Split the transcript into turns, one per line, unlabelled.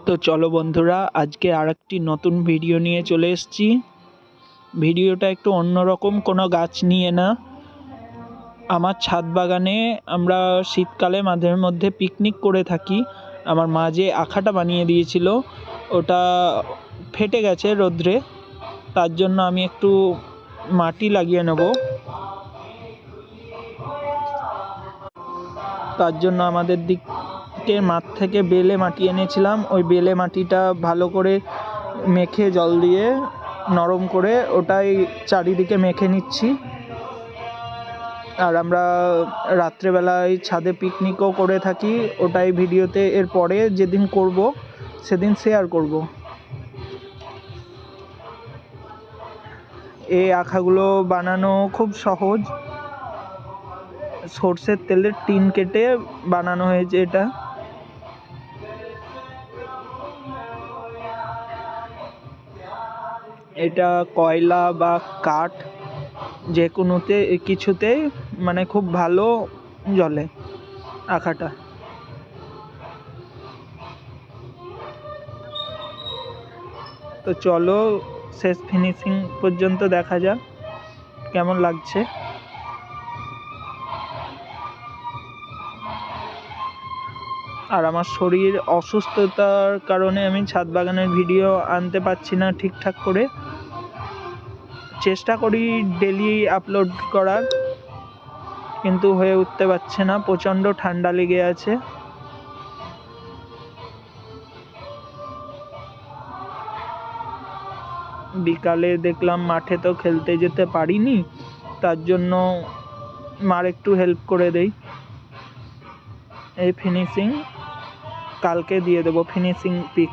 তো চলো বন্ধুরা, আজকে আরেকটি নতুন ভিডিও নিয়ে চলে এসেছি। ভিডিওটা একটু অন্যরকম, কোনো গাছ নিয়ে না। আমার ছাদ বাগানে আমরা শীতকালে মাঝে মধ্যে পিকনিক করে থাকি। আমার মা যে আখাটা বানিয়ে দিয়েছিল ওটা ফেটে গেছে রোদ্রে, তার জন্য আমি একটু মাটি লাগিয়ে নেব। তার জন্য আমাদের দিকে মাঠ থেকে বেলে মাটি এনেছিলাম। ওই বেলে মাটিটা ভালো করে মেখে জল দিয়ে নরম করে ওটাই চারিদিকে মেখে নিচ্ছি। আর আমরা রাত্রেবেলায় ছাদে পিকনিকও করে থাকি, ওটাই ভিডিওতে এরপরে যেদিন করব সেদিন শেয়ার করব। এই আখাগুলো বানানো খুব সহজ। সর্ষের তেলের টিন কেটে বানানো হয়েছে এটা। এটা কয়লা বা কাঠ যে কোনোতে কিছুতেই মানে খুব ভালো জ্বলে আখাটা। তো চলো শেষ ফিনিশিং পর্যন্ত দেখা যাক কেমন লাগছে। আর আমার শরীর অসুস্থতার কারণে আমি ছাদ বাগানের ভিডিও আনতে পারছি না ঠিকঠাক করে। চেষ্টা করি ডেলি আপলোড করার, কিন্তু হয়ে উঠতে পারছে না, প্রচণ্ড ঠান্ডা লেগে আছে। বিকালে দেখলাম মাঠে তো খেলতে যেতে পারিনি, তার জন্য মার একটু হেল্প করে দেই। এই ফিনিশিং কালকে দিয়ে দেবো, ফিনিশিং পিক।